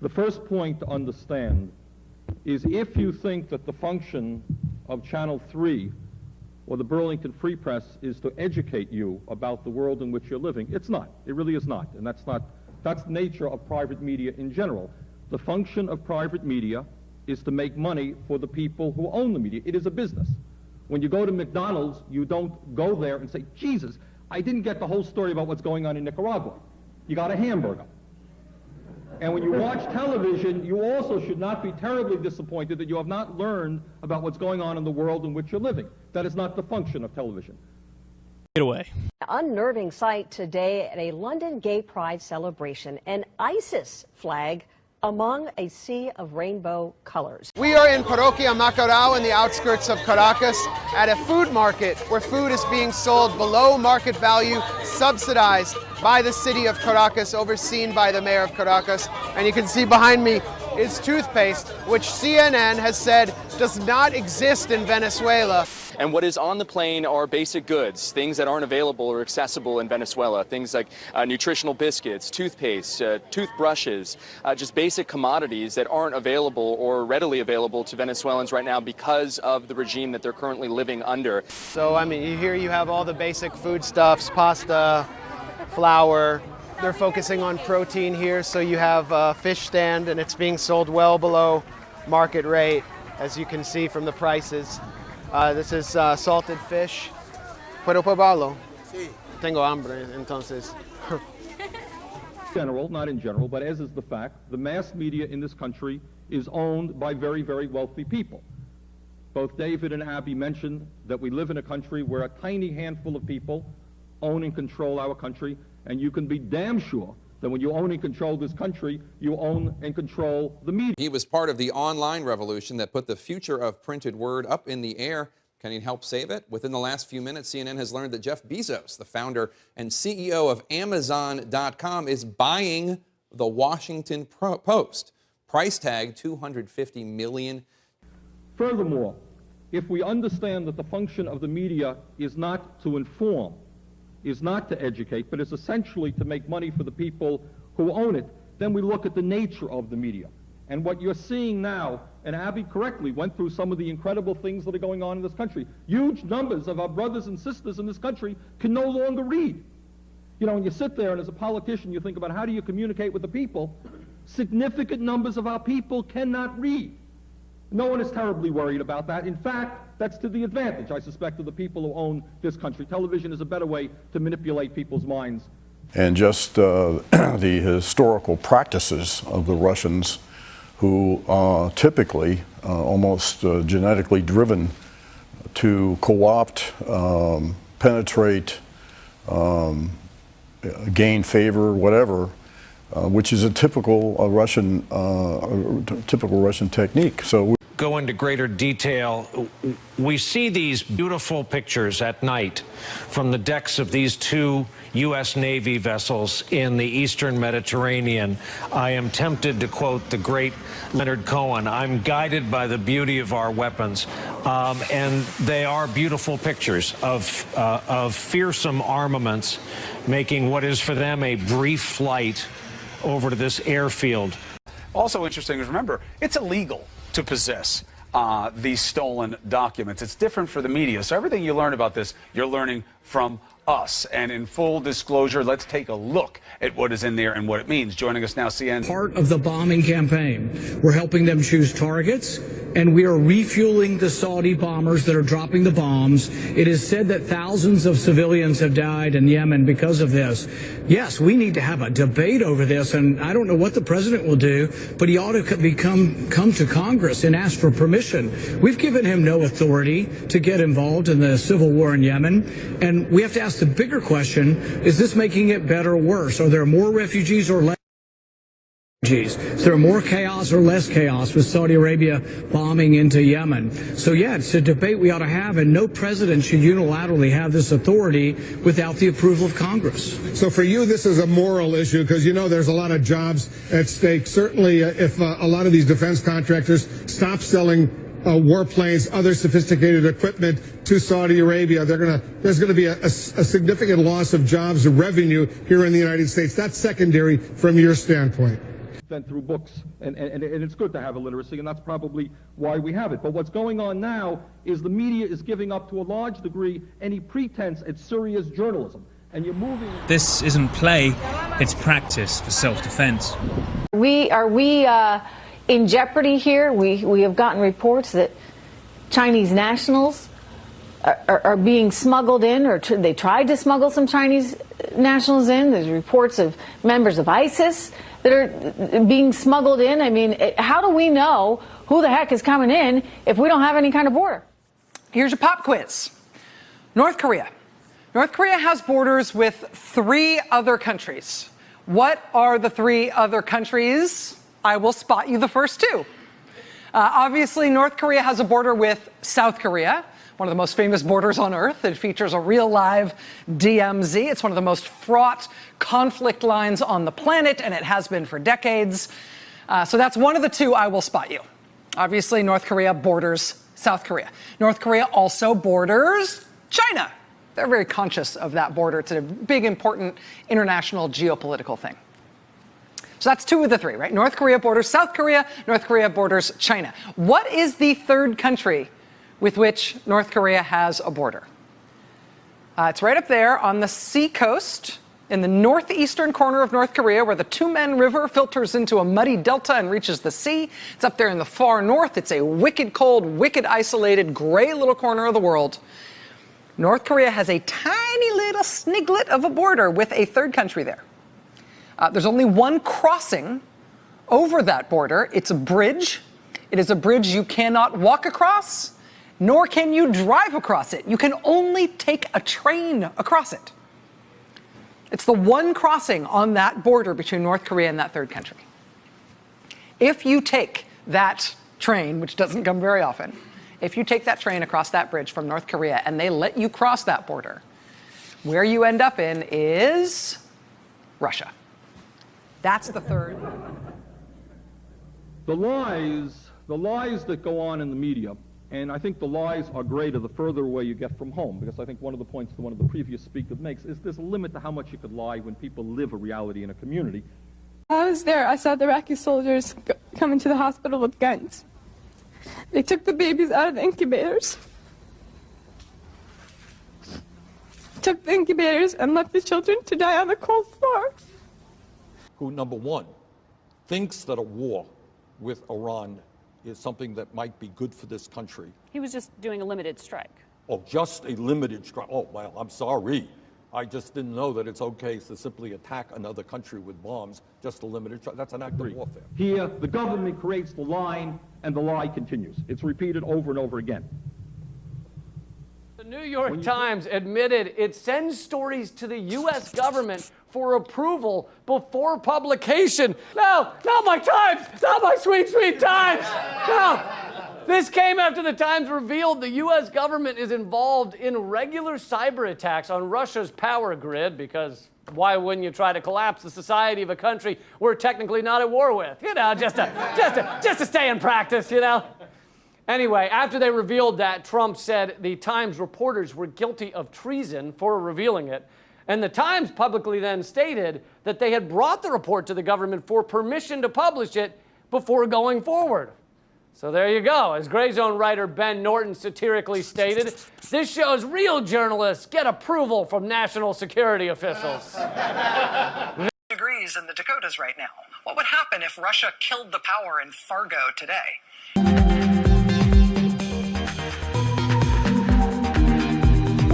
The first point to understand is if you think that the function of Channel 3 or the Burlington Free Press is to educate you about the world in which you're living, it's not. It really is not. And that's the nature of private media in general. The function of private media is to make money for the people who own the media. It is a business. When you go to McDonald's, you don't go there and say, Jesus, I didn't get the whole story about what's going on in Nicaragua. You got a hamburger. And when you watch television, you also should not be terribly disappointed that you have not learned about what's going on in the world in which you're living. That is not the function of television. Get away. Unnerving sight today at a London gay pride celebration, an ISIS flag among a sea of rainbow colors. We are in Parroquia Macarao in the outskirts of Caracas at a food market where food is being sold below market value, subsidized by the city of Caracas, overseen by the mayor of Caracas. And you can see behind me is toothpaste, which CNN has said does not exist in Venezuela. And what is on the plane are basic goods, things that aren't available or accessible in Venezuela, things like nutritional biscuits, toothpaste, toothbrushes, just basic commodities that aren't available or readily available to Venezuelans right now because of the regime that they're currently living under. So, I mean, here you have all the basic foodstuffs, pasta, flour. They're focusing on protein here, so you have a fish stand, and it's being sold well below market rate, as you can see from the prices. This is salted fish. ¿Puedo probarlo? Sí. Tengo hambre, entonces. General, not in general, but as is the fact, the mass media in this country is owned by very, very wealthy people. Both David and Abby mentioned that we live in a country where a tiny handful of people own and control our country, and you can be damn sure that when you own and control this country, you own and control the media. He was part of the online revolution that put the future of printed word up in the air. Can he help save it? Within the last few minutes, CNN has learned that Jeff Bezos, the founder and CEO of Amazon.com, is buying the Washington Post. Price tag $250 million. Furthermore, if we understand that the function of the media is not to inform, is not to educate, but is essentially to make money for the people who own it, then we look at the nature of the media. And what you're seeing now, and Abby correctly went through some of the incredible things that are going on in this country. Huge numbers of our brothers and sisters in this country can no longer read. You know, when you sit there and as a politician you think about how do you communicate with the people, significant numbers of our people cannot read. No one is terribly worried about that. In fact, that's to the advantage, I suspect, of the people who own this country. Television is a better way to manipulate people's minds. And just the historical practices of the Russians, who are typically almost genetically driven to co-opt, penetrate, gain favor, whatever, which is a typical Russian technique. So go into greater detail. We see these beautiful pictures at night from the decks of these two U.S. Navy vessels in the eastern Mediterranean. I am tempted to quote the great Leonard Cohen, I'm guided by the beauty of our weapons. And they are beautiful pictures of fearsome armaments making what is for them a brief flight over to this airfield. Also interesting is, remember, it's illegal to possess these stolen documents. It's different for the media. So everything you learn about this, you're learning from us. And in full disclosure, let's take a look at what is in there and what it means. Joining us now, CNN. Part of the bombing campaign. We're helping them choose targets, and we are refueling the Saudi bombers that are dropping the bombs. It is said that thousands of civilians have died in Yemen because of this. Yes, we need to have a debate over this, and I don't know what the president will do, but he ought to come to Congress and ask for permission. We've given him no authority to get involved in the civil war in Yemen, and we have to ask the bigger question, is this making it better or worse? Are there more refugees or less refugees? Is there more chaos or less chaos with Saudi Arabia bombing into Yemen? So yeah, it's a debate we ought to have, and no president should unilaterally have this authority without the approval of Congress. So for you, this is a moral issue, because you know there's a lot of jobs at stake. Certainly, if a lot of these defense contractors stop selling warplanes, other sophisticated equipment to Saudi Arabia, there's going to be a significant loss of jobs and revenue here in the United States. That's secondary from your standpoint. than through books. And it's good to have illiteracy, and that's probably why we have it. But what's going on now is the media is giving up to a large degree any pretense at serious journalism. And you're moving... This isn't play, it's practice for self-defense. Are we in jeopardy here? We have gotten reports that Chinese nationals are being smuggled in, or they tried to smuggle some Chinese nationals in. There's reports of members of ISIS that are being smuggled in. I mean, how do we know who the heck is coming in if we don't have any kind of border? Here's your pop quiz. North Korea. North Korea has borders with 3 other countries. What are the 3 other countries? I will spot you the first 2. Obviously, North Korea has a border with South Korea, one of the most famous borders on Earth. It features a real live DMZ. It's one of the most fraught conflict lines on the planet, and it has been for decades. So that's one of the 2 I will spot you. Obviously, North Korea borders South Korea. North Korea also borders China. They're very conscious of that border. It's a big, important international geopolitical thing. So that's 2 of the 3, right? North Korea borders South Korea. North Korea borders China. What is the 3rd country with which North Korea has a border? It's right up there on the sea coast in the northeastern corner of North Korea, where the Tumen River filters into a muddy delta and reaches the sea. It's up there in the far north. It's a wicked cold, wicked isolated, gray little corner of the world. North Korea has a tiny little sniglet of a border with a 3rd country there. There's only one crossing over that border. It's a bridge. It is a bridge you cannot walk across, nor can you drive across it. You can only take a train across it. It's the one crossing on that border between North Korea and that 3rd country. If you take that train, which doesn't come very often, if you take that train across that bridge from North Korea and they let you cross that border, where you end up in is Russia. That's the 3rd. The lies that go on in the media, and I think the lies are greater the further away you get from home, because I think one of the points that one of the previous speakers makes is there's a limit to how much you could lie when people live a reality in a community. I was there. I saw the Iraqi soldiers come into the hospital with guns. They took the babies out of the incubators, took the incubators, and left the children to die on the cold floor. Who, number one, thinks that a war with Iran is something that might be good for this country. He was just doing a limited strike. Oh, just a limited strike. Oh, well, I'm sorry. I just didn't know that it's okay to simply attack another country with bombs, just a limited strike. That's an act of warfare. Here, the government creates the line, and the lie continues. It's repeated over and over again. The New York Times admitted it sends stories to the U.S. government for approval before publication. No, not my Times! Not my sweet, sweet Times! No! This came after the Times revealed the U.S. government is involved in regular cyber attacks on Russia's power grid, because why wouldn't you try to collapse the society of a country we're technically not at war with? You know, just to stay in practice, you know? Anyway, after they revealed that, Trump said the Times reporters were guilty of treason for revealing it. And the Times publicly then stated that they had brought the report to the government for permission to publish it before going forward. So there you go. As Gray Zone writer Ben Norton satirically stated, this shows real journalists get approval from national security officials. Degrees in the Dakotas right now. What would happen if Russia killed the power in Fargo today?